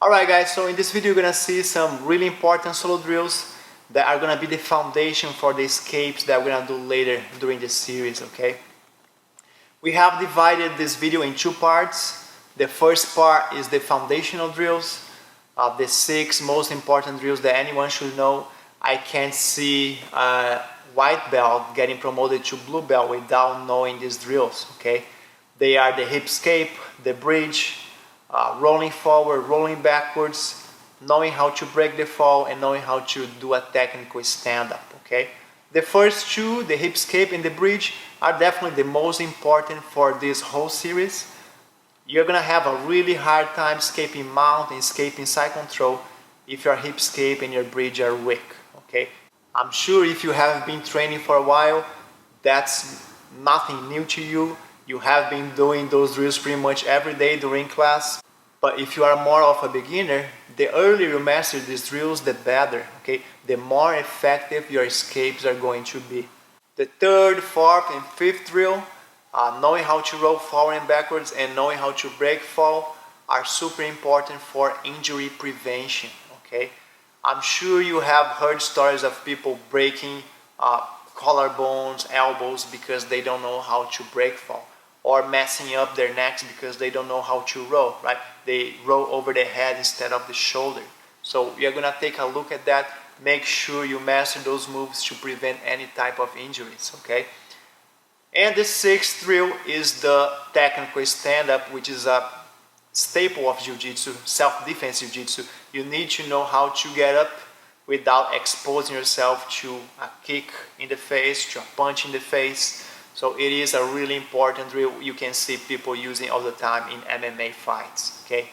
Alright guys, so in this video you're gonna see some really important solo drills that are gonna be the foundation for the escapes that we're gonna do later during this series, okay? We have divided this video in two parts. The first part is the foundational drills, the 6 most important drills that anyone should know. I can't see a white belt getting promoted to blue belt without knowing these drills, okay? They are the hip escape, the bridge, rolling forward, rolling backwards, knowing how to break the fall and knowing how to do a technical stand-up, okay? The first two, the hip escape and the bridge, are definitely the most important for this whole series. You're gonna have a really hard time escaping mount and escaping side control if your hip escape and your bridge are weak, okay? I'm sure if you have been training for a while, that's nothing new to you. You have been doing those drills pretty much every day during class. But if you are more of a beginner, the earlier you master these drills, the better, okay? The more effective your escapes are going to be. The third, fourth, and fifth drill, knowing how to roll forward and backwards and knowing how to break fall, are super important for injury prevention, okay? I'm sure you have heard stories of people breaking collarbones, elbows because they don't know how to break fall, or messing up their necks because they don't know how to roll, right? They roll over the head instead of the shoulder. So we are gonna take a look at that. Make sure you master those moves to prevent any type of injuries, okay? And the sixth drill is the technical stand-up, which is a staple of Jiu-Jitsu, self-defense Jiu-Jitsu. You need to know how to get up without exposing yourself to a kick in the face, to a punch in the face. So it is a really important drill you can see people using all the time in MMA fights, okay?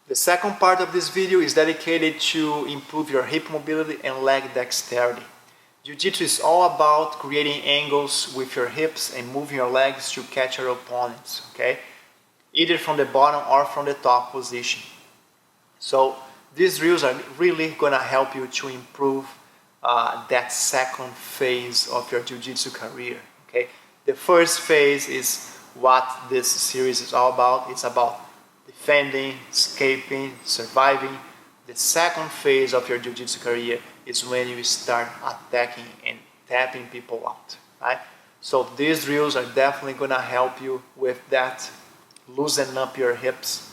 The second part of this video is dedicated to improve your hip mobility and leg dexterity. Jiu-Jitsu is all about creating angles with your hips and moving your legs to catch your opponents, okay? Either from the bottom or from the top position. So these drills are really gonna help you to improve that second phase of your Jiu-Jitsu career. Okay? The first phase is what this series is all about. It's about defending, escaping, surviving. The second phase of your Jiu-Jitsu career is when you start attacking and tapping people out, right? So these drills are definitely gonna help you with that. Loosen up your hips.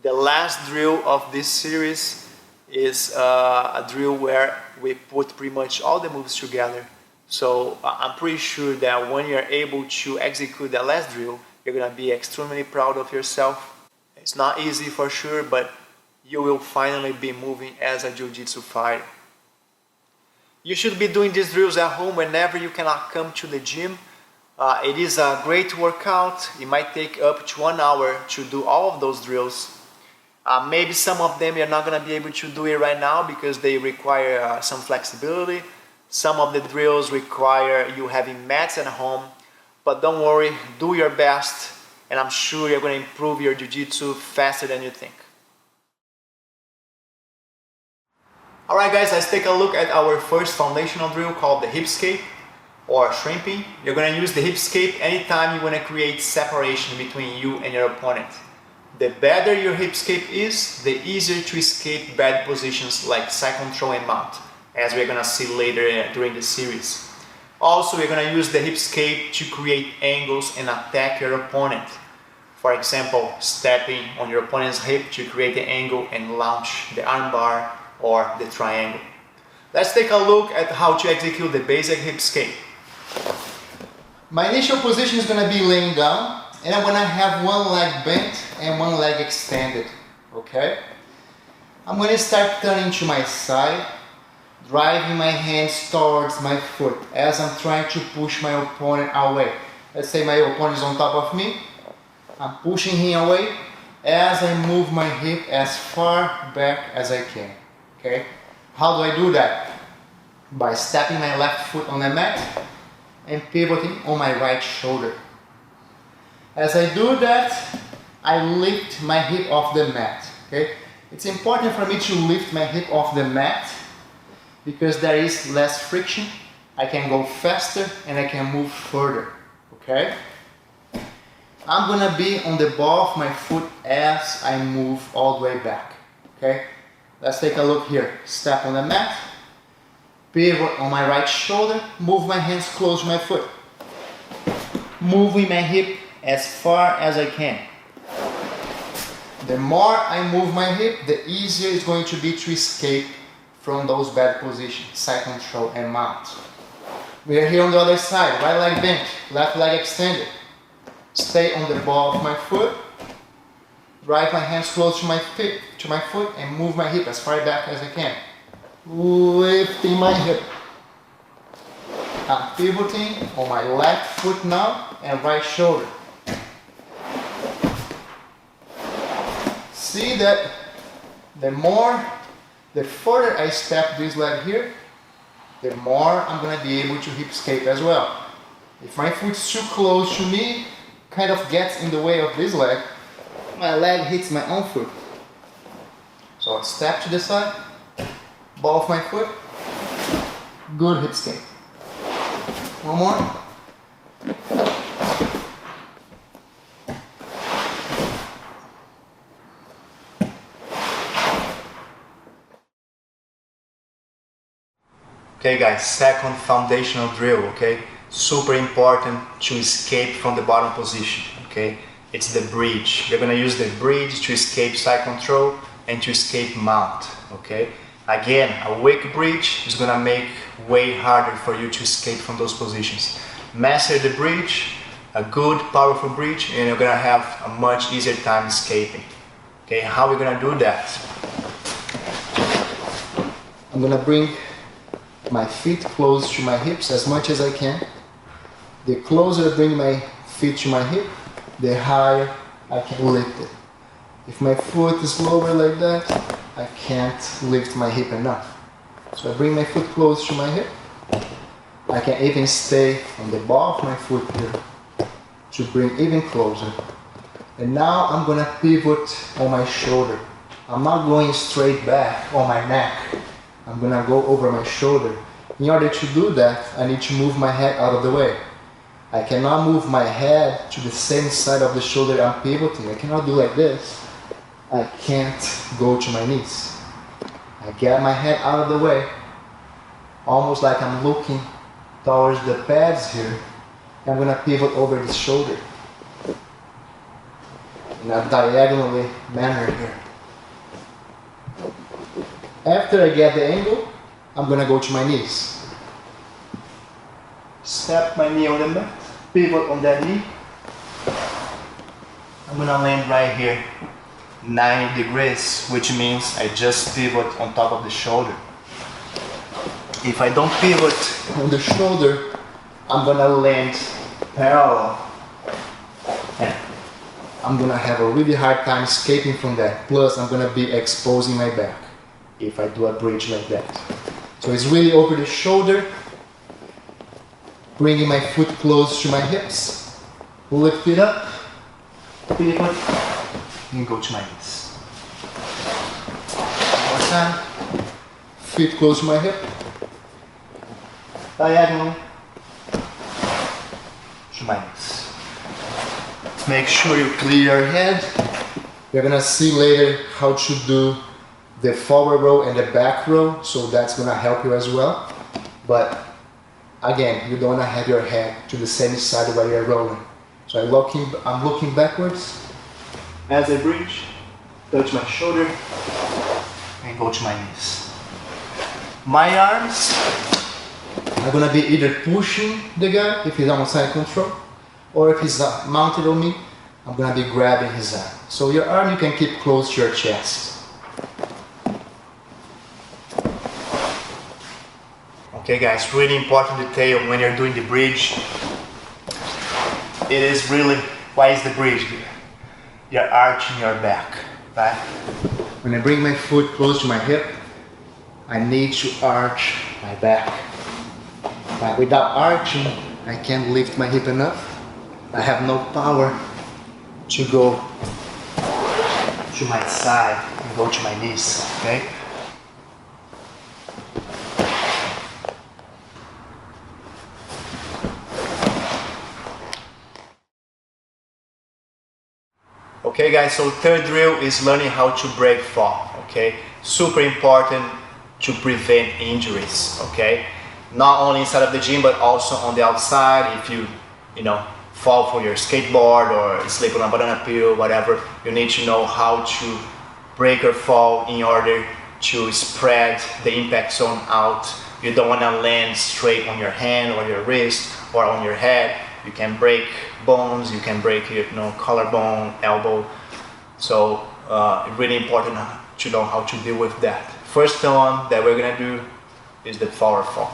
The last drill of this series is a drill where we put pretty much all the moves together. So I'm pretty sure that when you're able to execute the last drill, you're gonna be extremely proud of yourself. It's not easy for sure, but you will finally be moving as a Jiu-Jitsu fighter. You should be doing these drills at home whenever you cannot come to the gym. It is a great workout. It might take up to 1 hour to do all of those drills. Maybe some of them you're not gonna be able to do it right now because they require some flexibility. Some of the drills require you having mats at home, but don't worry, do your best, and I'm sure you're going to improve your Jiu-Jitsu faster than you think. Alright guys, let's take a look at our first foundational drill called the hip escape or shrimping. You're going to use the hip escape anytime you want to create separation between you and your opponent. The better your hip escape is, the easier to escape bad positions like side control and mount, as we're gonna see later during the series. Also, we're gonna use the hip escape to create angles and attack your opponent. For example, stepping on your opponent's hip to create the angle and launch the armbar or the triangle. Let's take a look at how to execute the basic hip escape. My initial position is gonna be laying down, and I'm gonna have one leg bent and one leg extended, okay? I'm gonna start turning to my side, driving my hands towards my foot as I'm trying to push my opponent away. Let's say my opponent is on top of me. I'm pushing him away as I move my hip as far back as I can. Okay? How do I do that? By stepping my left foot on the mat and pivoting on my right shoulder. As I do that, I lift my hip off the mat. Okay? It's important for me to lift my hip off the mat because there is less friction. I can go faster and I can move further, okay? I'm gonna be on the ball of my foot as I move all the way back, okay? Let's take a look here. Step on the mat, pivot on my right shoulder, move my hands close to my foot. Moving my hip as far as I can. The more I move my hip, the easier it's going to be to escape from those bad positions, side control and mount. We are here on the other side, right leg bent, left leg extended. Stay on the ball of my foot, drive my hands close to my foot and move my hip as far back as I can. Lifting my hip. I'm pivoting on my left foot now and right shoulder. See that the further I step this leg here, the more I'm going to be able to hip escape as well. If my foot's too close to me, kind of gets in the way of this leg, my leg hits my own foot. So I step to the side, ball of my foot, good hip escape. One more. Okay guys, second foundational drill, okay? Super important to escape from the bottom position, okay? It's the bridge. You're gonna use the bridge to escape side control and to escape mount, okay? Again, a weak bridge is gonna make way harder for you to escape from those positions. Master the bridge, a good, powerful bridge, and you're gonna have a much easier time escaping. Okay, how are we gonna do that? I'm gonna bring my feet close to my hips as much as I can. The closer I bring my feet to my hip, the higher I can lift it. If my foot is lower like that, I can't lift my hip enough. So I bring my foot close to my hip. I can even stay on the ball of my foot here to bring even closer. And now I'm gonna pivot on my shoulder. I'm not going straight back on my neck. I'm gonna go over my shoulder. In order to do that, I need to move my head out of the way. I cannot move my head to the same side of the shoulder I'm pivoting. I cannot do like this. I can't go to my knees. I get my head out of the way, almost like I'm looking towards the pads here. I'm gonna pivot over the shoulder in a diagonally manner here. After I get the angle, I'm gonna go to my knees. Step my knee on the mat, pivot on that knee. I'm gonna land right here, 90 degrees, which means I just pivot on top of the shoulder. If I don't pivot on the shoulder, I'm gonna land parallel. And I'm gonna have a really hard time escaping from that. Plus, I'm gonna be exposing my back if I do a bridge like that. So it's really over the shoulder, bringing my foot close to my hips, lift it up, pivot, and go to my knees. One more time, feet close to my hip, diagonally, to my knees. Make sure you clear your head. You're gonna see later how to do the forward row and the back row, so that's gonna help you as well. But again, you don't wanna have your head to the same side where you're rolling. So I'm looking backwards as I bridge, touch my shoulder, and go to my knees. My arms are gonna be either pushing the guy if he's on side control, or if he's mounted on me, I'm gonna be grabbing his arm. So your arm you can keep close to your chest. Okay guys, really important detail when you're doing the bridge. It is really, why is the bridge here? You're arching your back, right? When I bring my foot close to my hip, I need to arch my back. But without arching, I can't lift my hip enough. I have no power to go to my side and go to my knees, okay? Okay guys, so third drill is learning how to break fall, okay? Super important to prevent injuries, okay? Not only inside of the gym, but also on the outside. If you fall from your skateboard or sleep on a banana peel, whatever, you need to know how to break or fall in order to spread the impact zone out. You don't want to land straight on your hand or your wrist or on your head. You can break bones, you can break collarbone, elbow. So really important to know how to deal with that. First one that we're gonna do is the forward fall.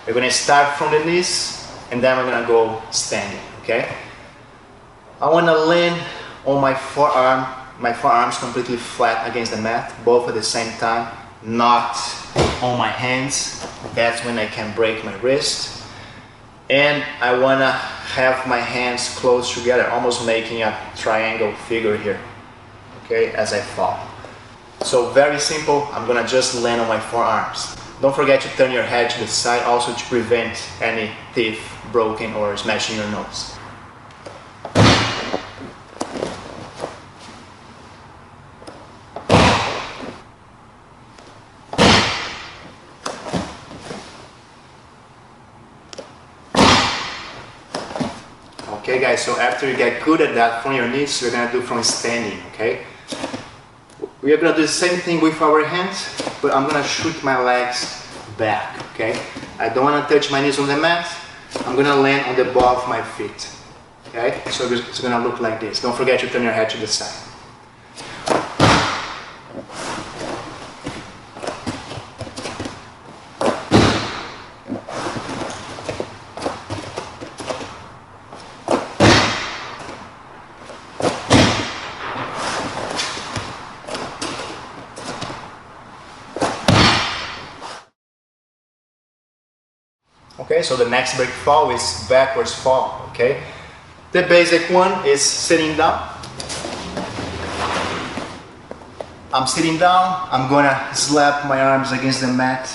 We're gonna start from the knees and then we're gonna go standing, okay? I wanna land on my forearms completely flat against the mat, both at the same time, not on my hands. That's when I can break my wrist. And I wanna have my hands close together, almost making a triangle figure here, okay, as I fall. So very simple, I'm gonna just land on my forearms. Don't forget to turn your head to the side also to prevent any teeth broken or smashing your nose. Okay guys, so after you get good at that from your knees, we're gonna do from standing, okay? We are gonna do the same thing with our hands, but I'm gonna shoot my legs back, okay? I don't wanna touch my knees on the mat. I'm gonna land on the ball of my feet, okay? So it's gonna look like this. Don't forget to turn your head to the side. Okay, so the next break fall is backwards fall, okay? The basic one is sitting down. I'm sitting down, I'm gonna slap my arms against the mat,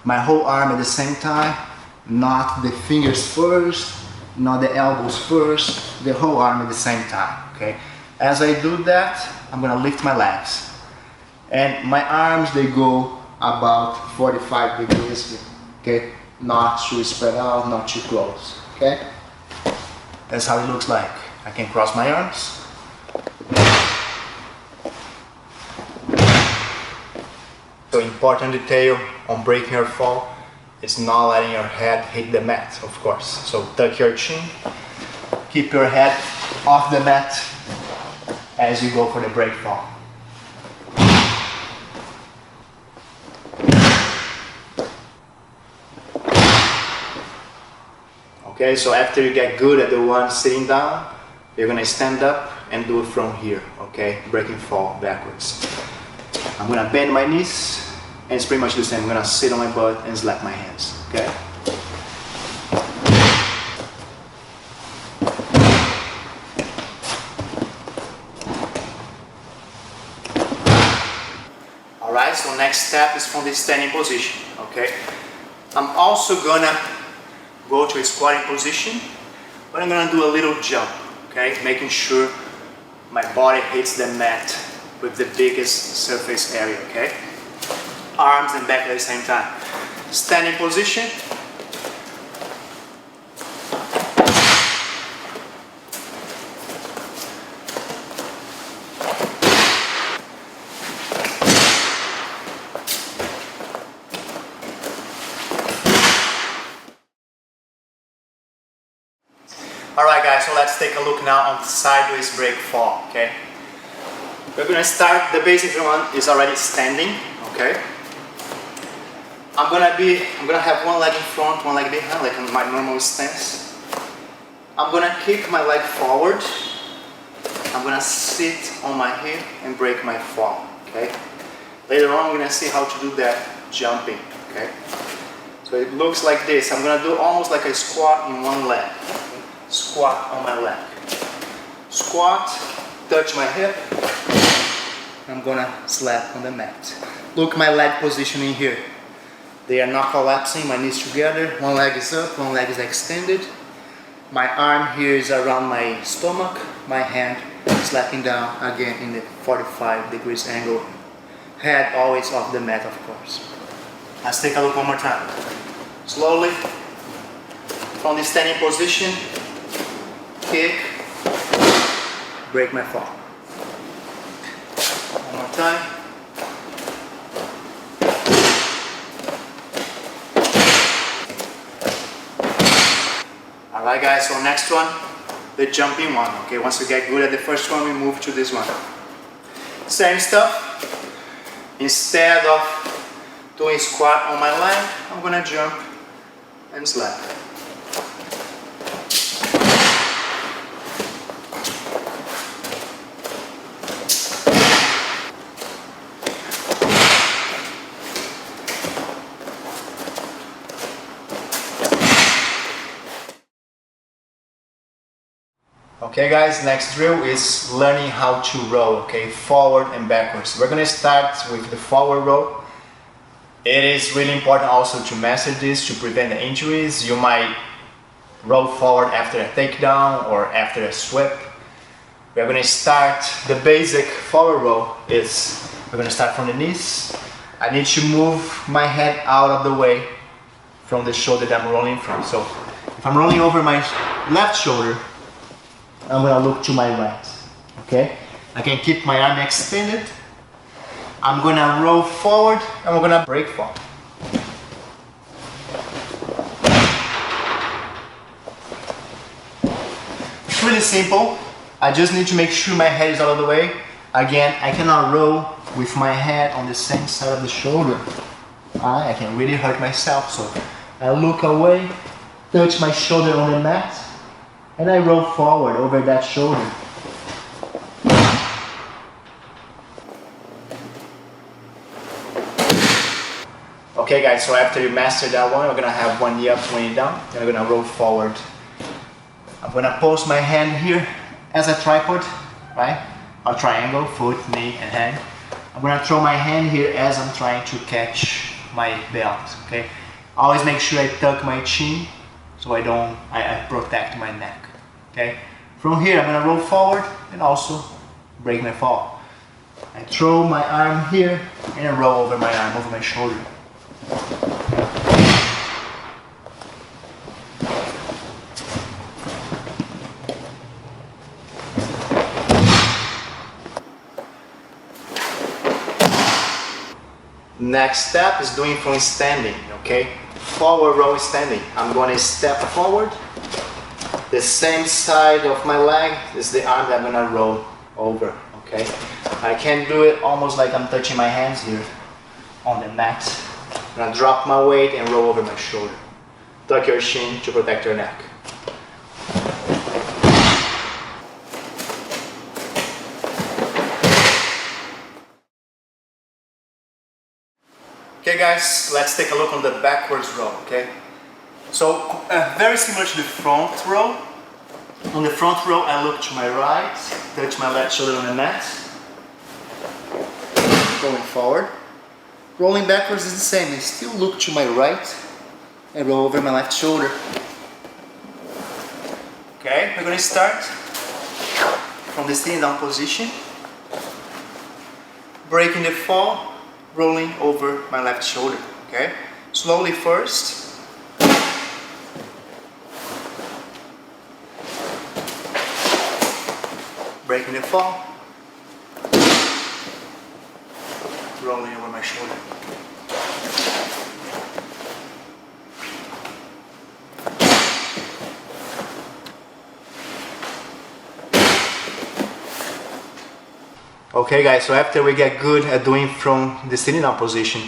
my whole arm at the same time, not the fingers first, not the elbows first, the whole arm at the same time, okay? As I do that, I'm gonna lift my legs. And my arms, they go about 45 degrees, okay? Not too spread out, not too close, okay? That's how it looks like. I can cross my arms. So important detail on breaking your fall is not letting your head hit the mat, of course. So tuck your chin, keep your head off the mat as you go for the break fall. Okay, so after you get good at the one sitting down, you're gonna stand up and do it from here, okay? Breaking fall backwards. I'm gonna bend my knees, and it's pretty much the same. I'm gonna sit on my butt and slap my hands, okay? Alright, so next step is from the standing position, okay? I'm also gonna go to a squatting position, but I'm gonna do a little jump, okay? Making sure my body hits the mat with the biggest surface area, okay? Arms and back at the same time. Standing position. Alright guys, so let's take a look now on the sideways break fall, okay? We're gonna start, the basic one is already standing, okay? I'm gonna have one leg in front, one leg behind, like in my normal stance. I'm gonna kick my leg forward. I'm gonna sit on my hip and break my fall, okay? Later on, we're gonna see how to do that jumping, okay? So it looks like this. I'm gonna do almost like a squat in one leg. Squat on my leg. Squat, touch my hip. I'm gonna slap on the mat. Look my leg positioning here. They are not collapsing, my knees together. One leg is up, one leg is extended. My arm here is around my stomach. My hand slapping down again in the 45 degrees angle. Head always off the mat, of course. Let's take a look one more time. Slowly, from the standing position, kick, break my fall. One more time. Alright guys, so next one, the jumping one. Okay, once we get good at the first one, we move to this one. Same stuff. Instead of doing squat on my leg, I'm gonna jump and slap. Okay guys, next drill is learning how to row, okay, forward and backwards. We're gonna start with the forward row. It is really important also to master this to prevent the injuries. You might row forward after a takedown or after a sweep. We're gonna start, the basic forward row is, we're gonna start from the knees. I need to move my head out of the way from the shoulder that I'm rolling from. So if I'm rolling over my left shoulder, I'm gonna look to my right, okay? I can keep my arm extended. I'm gonna roll forward and we're gonna break fall. It's really simple. I just need to make sure my head is out of the way. Again, I cannot roll with my head on the same side of the shoulder. I can really hurt myself, so I look away, touch my shoulder on the mat, and I roll forward over that shoulder. Okay guys, so after you master that one, we're gonna have one knee up, one knee down, and I'm gonna roll forward. I'm gonna post my hand here as a tripod, right? A triangle, foot, knee, and hand. I'm gonna throw my hand here as I'm trying to catch my belt, okay? Always make sure I tuck my chin so I protect my neck. Okay, from here I'm gonna roll forward and also break my fall. I throw my arm here and I roll over my arm, over my shoulder. Next step is doing from standing, okay? Forward row standing. I'm gonna step forward. The same side of my leg is the arm that I'm gonna roll over, okay? I can do it almost like I'm touching my hands here on the mat. I'm gonna drop my weight and roll over my shoulder. Tuck your chin to protect your neck. Okay guys, let's take a look on the backwards row, okay? So, very similar to the front row. On the front row, I look to my right, touch my left shoulder on the mat. Going forward. Rolling backwards is the same. I still look to my right and roll over my left shoulder. Okay, we're going to start from the sitting down position. Breaking the fall, rolling over my left shoulder. Okay, slowly first. Breaking the fall, rolling over my shoulder. Okay guys, so after we get good at doing from the sitting down position,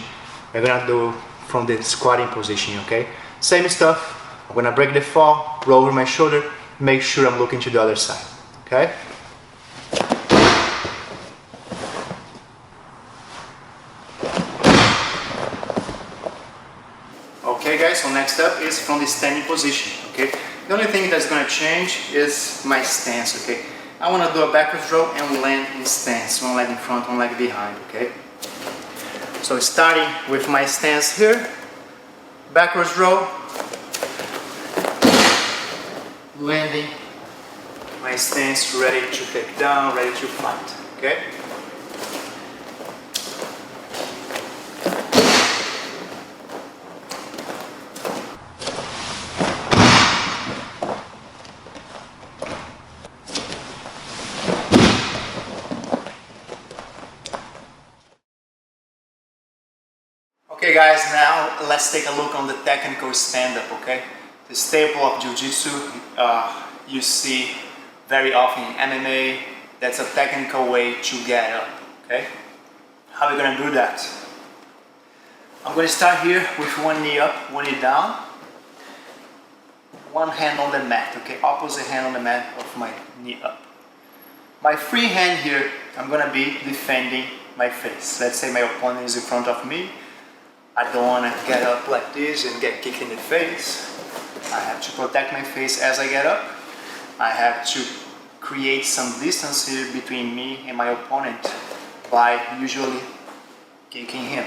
we're gonna do from the squatting position, okay? Same stuff, I'm gonna break the fall, roll over my shoulder, make sure I'm looking to the other side, okay? Okay guys, so next up is from the standing position, okay? The only thing that's going to change is my stance, okay? I want to do a backwards row and land in stance, one leg in front, one leg behind, okay? So starting with my stance here, backwards row, landing my stance, ready to take down, ready to fight, okay? Okay guys, now let's take a look on the technical stand-up, okay? The staple of Jiu-Jitsu you see very often in MMA. That's a technical way to get up, okay? How are we gonna do that? I'm gonna start here with one knee up, one knee down. One hand on the mat, okay? Opposite hand on the mat of my knee up. My free hand here, I'm gonna be defending my face. Let's say my opponent is in front of me. I don't want to get up like this and get kicked in the face. I have to protect my face as I get up. I have to create some distance here between me and my opponent by usually kicking him.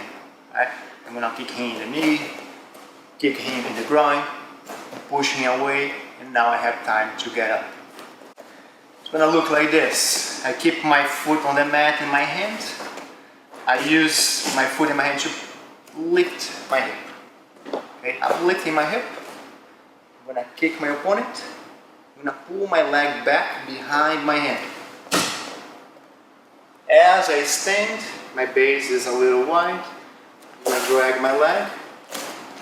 Right? I'm going to kick him in the knee, kick him in the groin, push him away, and now I have time to get up. It's going to look like this. I keep my foot on the mat in my hand. I use my foot in my hand to lift my hip. Okay, I'm lifting my hip. I'm gonna kick my opponent. I'm gonna pull my leg back behind my hand. As I stand, my base is a little wide. I'm gonna drag my leg,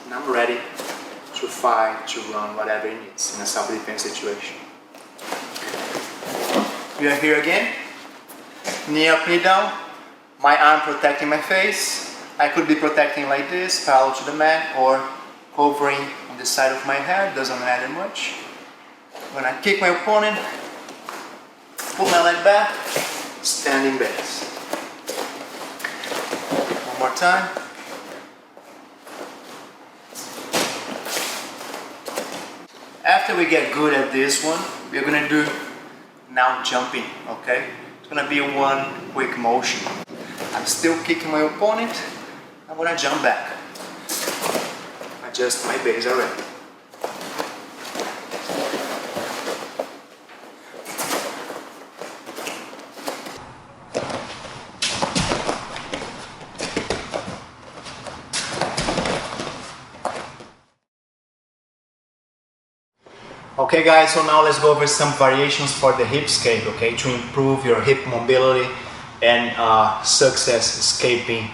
and I'm ready to fight, to run, whatever it needs in a self-defense situation. We are here again. Knee up, knee down. My arm protecting my face. I could be protecting like this, parallel to the mat, or covering on the side of my head, doesn't matter much. When I kick my opponent, pull my leg back, standing base. One more time. After we get good at this one, we're gonna do now jumping, okay? It's gonna be one quick motion. I'm still kicking my opponent. I'm gonna jump back. Adjust my base already. Okay guys, so now let's go over some variations for the hip escape, okay, to improve your hip mobility and success escaping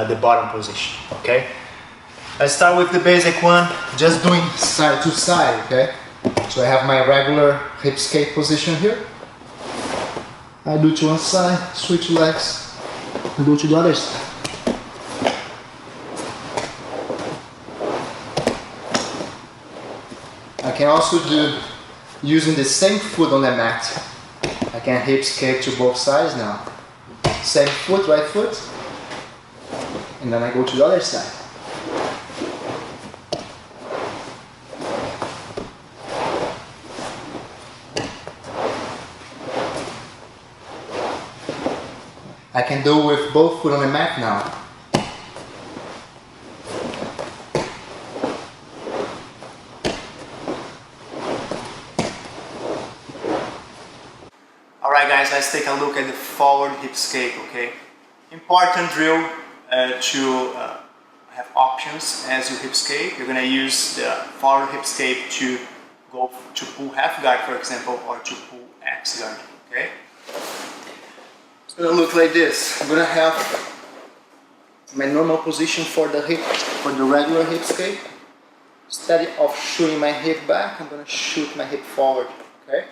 the bottom position, okay? Let's start with the basic one, just doing side to side, okay? So I have my regular hip escape position here. I do to one side, switch legs, and do to the other side. I can also do using the same foot on the mat. I can hip escape to both sides now. Same foot, right foot, and then I go to the other side. I can do with both foot on the mat now. Alright guys, let's take a look at the forward hip escape, okay? Important drill to have options as you hip escape. You're going to use the forward hip escape to go to pull half guard, for example, or to pull X guard, okay? It's going to look like this. I'm going to have my normal position for the hip, for the regular hip escape. Instead of shooting my hip back, I'm going to shoot my hip forward, okay?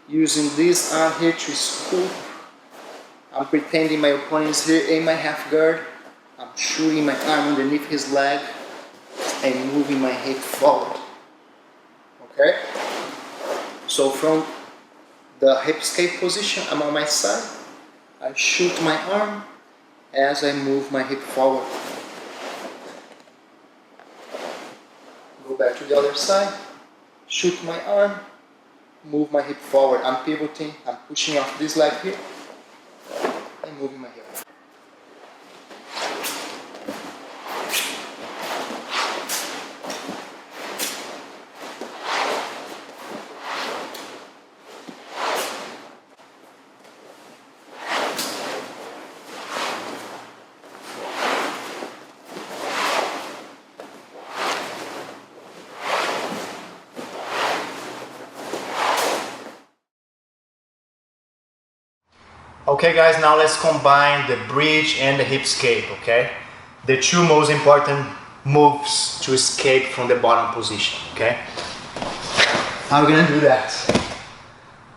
Using this arm here to scoop, I'm pretending my opponent is here in my half guard. I'm shooting my arm underneath his leg and moving my hip forward. Okay? So from the hip escape position, I'm on my side. I shoot my arm as I move my hip forward. Go back to the other side, shoot my arm, move my hip forward. I'm pivoting, I'm pushing off this leg here and moving my hip. Okay guys, now let's combine the bridge and the hip escape, okay? The two most important moves to escape from the bottom position, okay? How are we gonna do that?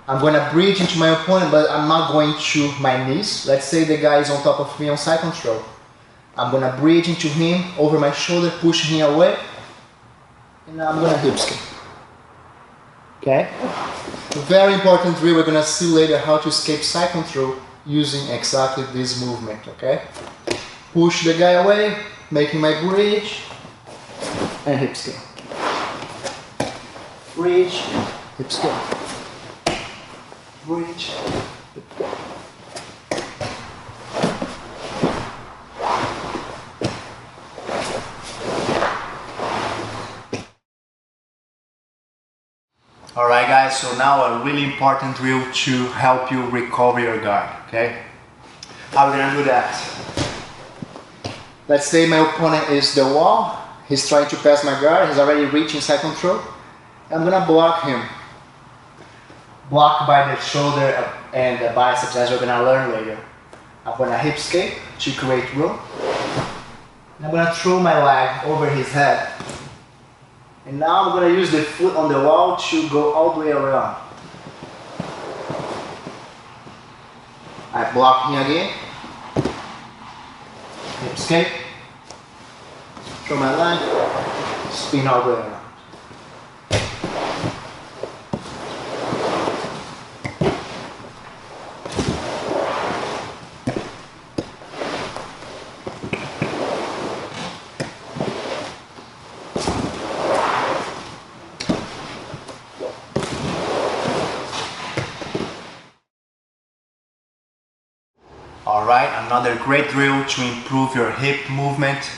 I'm gonna bridge into my opponent, but I'm not going to my knees. Let's say the guy is on top of me on side control. I'm gonna bridge into him, over my shoulder, push him away, and now I'm gonna hip escape. Okay? A very important drill, we're gonna see later how to escape side control using exactly this movement, okay? Push the guy away, making my bridge, and hip escape. Bridge, hip escape. Bridge, hip escape. Alright guys, so now a really important drill to help you recover your guard, okay? How are we gonna do that? Let's say my opponent is the wall, he's trying to pass my guard, he's already reaching side control. I'm gonna block him. Block by the shoulder and the biceps, as we're gonna learn later. I'm gonna hip escape to create room. And I'm gonna throw my leg over his head. And now I'm going to use the foot on the wall to go all the way around. I block him again. Hip escape. Throw my leg. Spin all the way around. Alright, another great drill to improve your hip movement,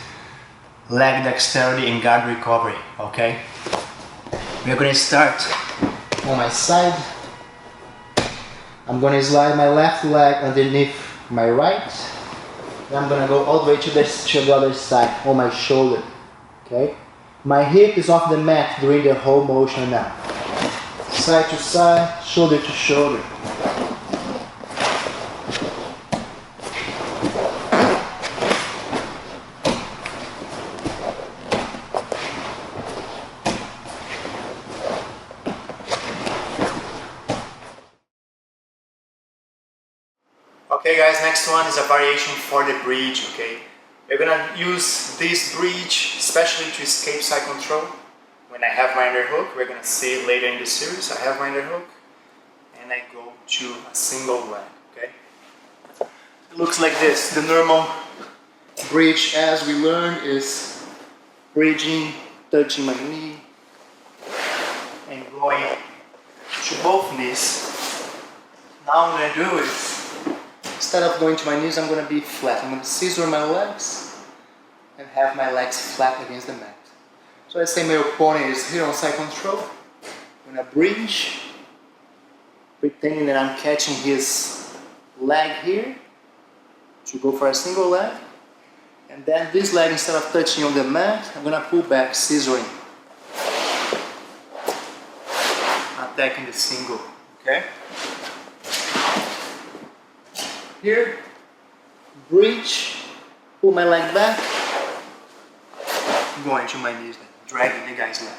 leg dexterity and guard recovery, okay? We're going to start on my side. I'm going to slide my left leg underneath my right. And I'm going to go all the way to the other side on my shoulder, okay? My hip is off the mat during the whole motion now. Side to side, shoulder to shoulder. Okay guys, next one is a variation for the bridge, okay? We're gonna use this bridge especially to escape side control. When I have my underhook, we're gonna see it later in the series, I have my underhook and I go to a single leg, okay? It looks like this. The normal bridge, as we learned, is bridging, touching my knee and going to both knees. Now what I'm gonna do is, instead of going to my knees, I'm going to be flat. I'm going to scissor my legs and have my legs flat against the mat. So let's say my opponent is here on side control. I'm going to bridge, pretending that I'm catching his leg here to go for a single leg. And then this leg, instead of touching on the mat, I'm going to pull back, scissoring. Attacking the single, okay? Here, bridge, pull my leg back, going to my knees, dragging the guy's leg.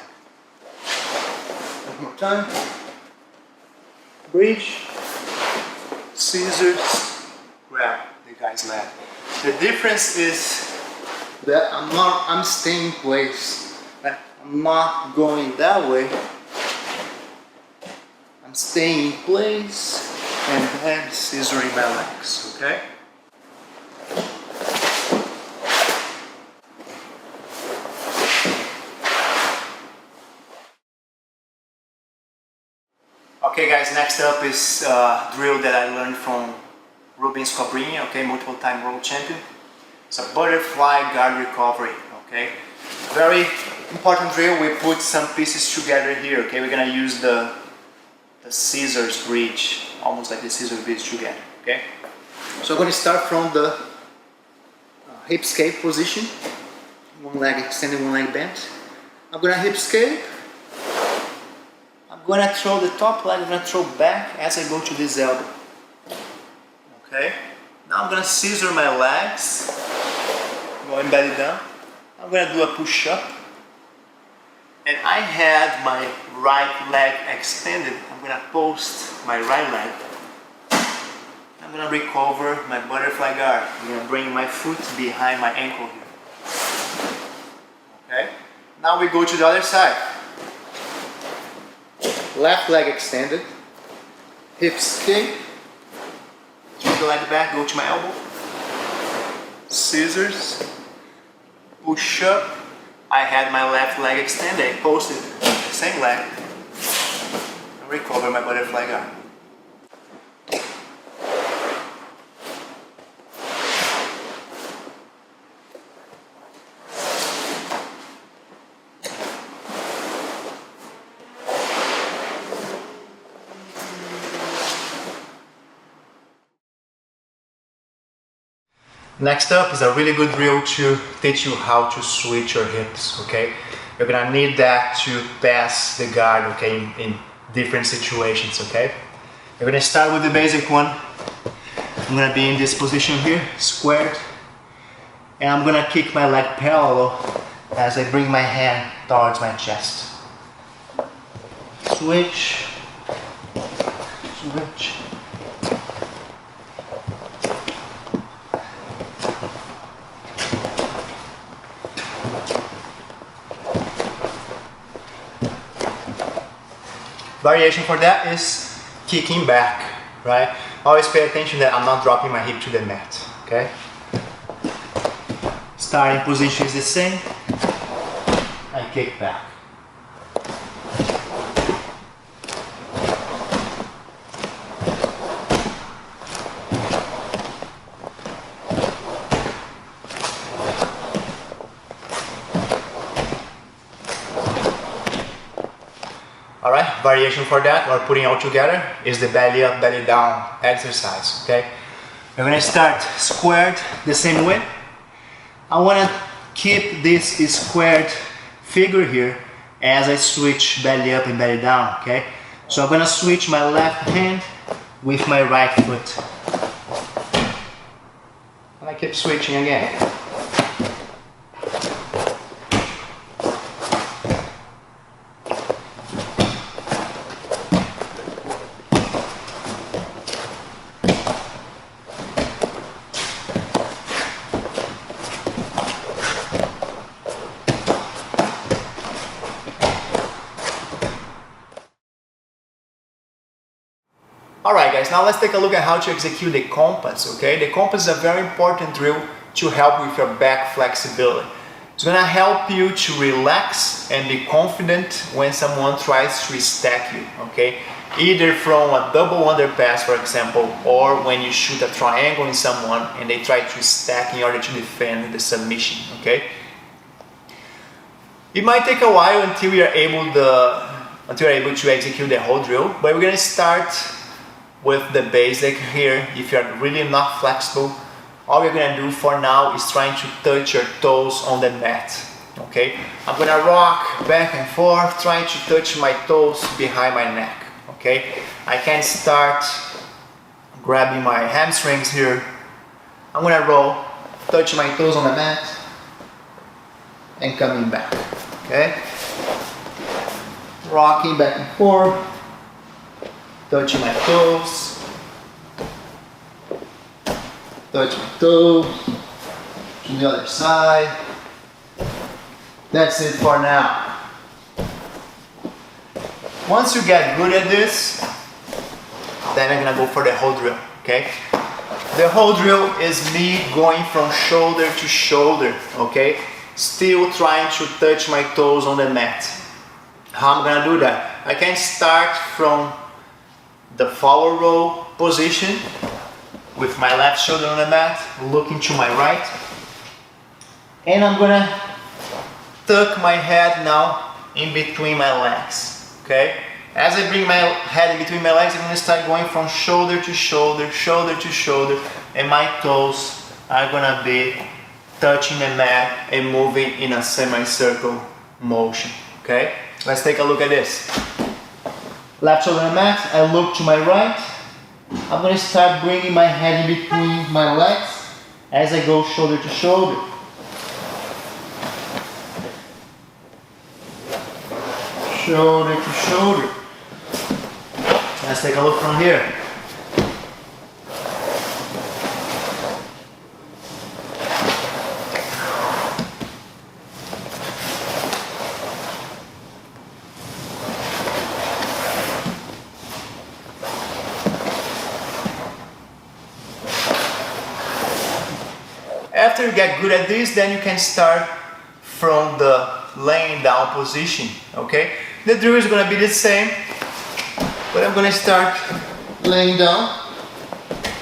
One more time, bridge, scissors, grab the guy's leg. The difference is that I'm staying in place. I'm not going that way. I'm staying in place. And then scissoring my legs, okay? Okay guys, next up is a drill that I learned from Rubens Cobrinha, okay, multiple time world champion. It's a butterfly guard recovery, okay? Very important drill. We put some pieces together here, okay? We're gonna use the scissors bridge, almost like the scissors bridge together, okay? So I'm going to start from the hip escape position, one leg extended, one leg bent. I'm going to hip escape. I'm going to throw the top leg, I'm going to throw back as I go to this elbow, Okay? Now I'm gonna scissor my legs, going belly down. I'm gonna do a push-up. And I had my right leg extended. I'm gonna post my right leg. I'm gonna recover my butterfly guard. I'm gonna bring my foot behind my ankle here. Okay? Now we go to the other side. Left leg extended. Hips kick. Take the leg back, go to my elbow. Scissors. Push up. I had my left leg extended. I posted the same leg. And recover my butterfly guard. Next up is a really good drill to teach you how to switch your hips, okay? You're gonna need that to pass the guard, okay, in different situations, okay? You're gonna start with the basic one. I'm gonna be in this position here, squared, and I'm gonna kick my leg parallel as I bring my hand towards my chest. Switch, switch. Variation for that is kicking back, right? Always pay attention that I'm not dropping my hip to the mat, okay? Starting position is the same. I kick back. Alright, variation for that, or putting all together, is the belly up, belly down exercise, okay? We're gonna start squared the same way. I wanna keep this squared figure here as I switch belly up and belly down, okay? So I'm gonna switch my left hand with my right foot. And I keep switching again. Alright guys, now let's take a look at how to execute the compass, okay? The compass is a very important drill to help with your back flexibility. It's gonna help you to relax and be confident when someone tries to stack you, okay? Either from a double underpass, for example, or when you shoot a triangle in someone and they try to stack in order to defend the submission, okay? It might take a while until you're able to execute the whole drill, but we're gonna start with the basic here. If you're really not flexible, all you're gonna do for now is trying to touch your toes on the mat, okay? I'm gonna rock back and forth, trying to touch my toes behind my neck, okay? I can start grabbing my hamstrings here. I'm gonna roll, touch my toes on the mat, and coming back, okay? Rocking back and forth, touching my toes, touch my toes, to the other side. That's it for now. Once you get good at this, then I'm gonna go for the whole drill, okay? The whole drill is me going from shoulder to shoulder, okay? Still trying to touch my toes on the mat. How I'm gonna do that? I can start from the forward roll position with my left shoulder on the mat, looking to my right, and I'm gonna tuck my head now in between my legs, okay? As I bring my head in between my legs, I'm gonna start going from shoulder to shoulder, shoulder to shoulder, and my toes are gonna be touching the mat and moving in a semicircle motion, okay? Let's take a look at this. Left shoulder on the mat, I look to my right, I'm going to start bringing my head in between my legs as I go shoulder to shoulder. Shoulder to shoulder. Let's take a look from here. After you get good at this, then you can start from the laying down position, okay? The drill is going to be the same, but I'm going to start laying down,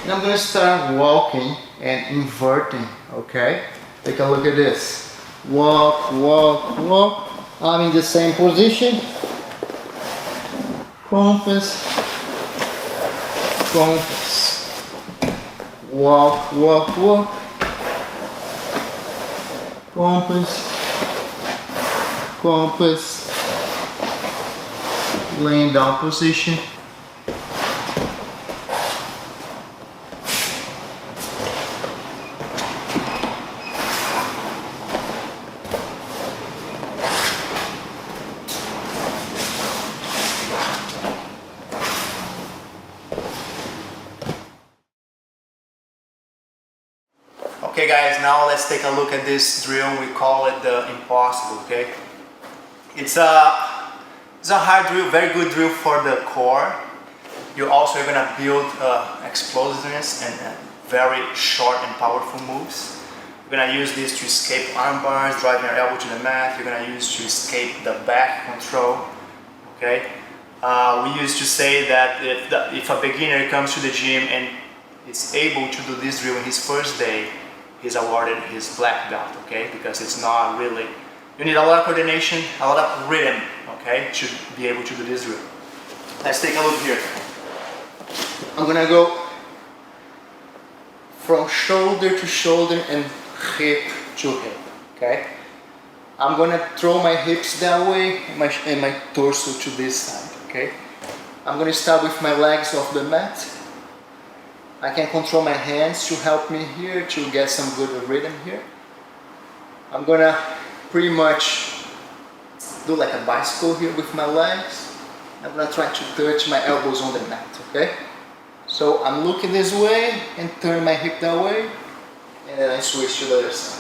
and I'm going to start walking and inverting, okay? Take a look at this. Walk, walk, walk. I'm in the same position. Compass, compass. Walk, walk, walk. Compass, compass, laying down position. Okay guys, now let's take a look at this drill. We call it the impossible, okay? It's a hard drill, very good drill for the core. You're also going to build explosiveness and very short and powerful moves. You're going to use this to escape arm bars, driving your elbow to the mat. You're going to use to escape the back control, okay? We used to say that if a beginner comes to the gym and is able to do this drill in his first day, he's awarded his black belt, okay? Because it's not really, you need a lot of coordination, a lot of rhythm, okay, to be able to do this drill. Let's take a look here. I'm gonna go from shoulder to shoulder and hip to hip, okay? I'm gonna throw my hips that way and my torso to this side, okay? I'm gonna start with my legs off the mat. I can control my hands to help me here to get some good rhythm here. I'm gonna pretty much do like a bicycle here with my legs. I'm gonna try to touch my elbows on the mat, okay? So I'm looking this way and turn my hip that way, and then I switch to the other side.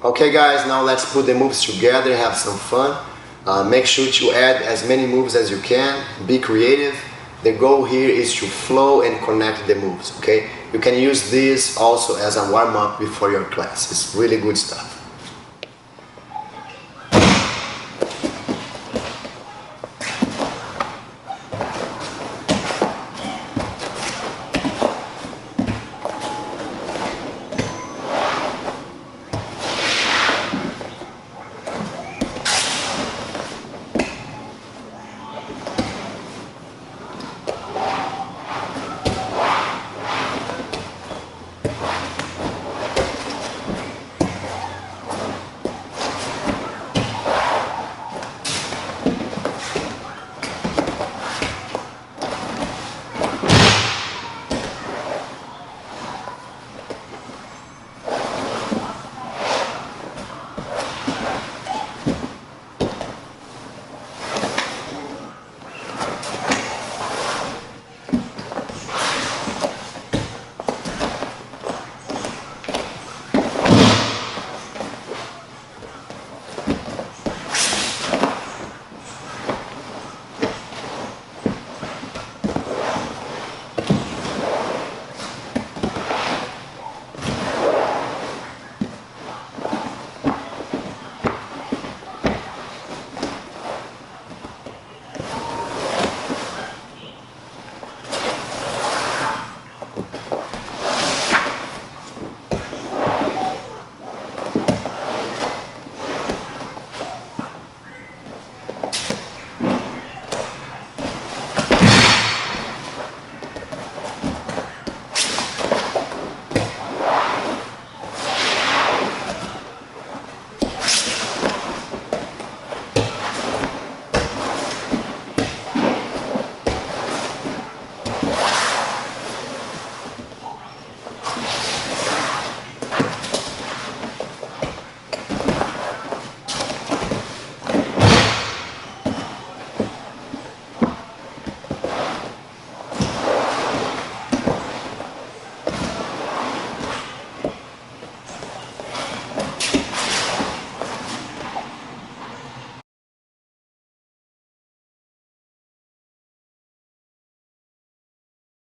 Okay guys, now let's put the moves together, have some fun. Make sure to add as many moves as you can, be creative. The goal here is to flow and connect the moves, okay? You can use this also as a warm-up before your class. It's really good stuff.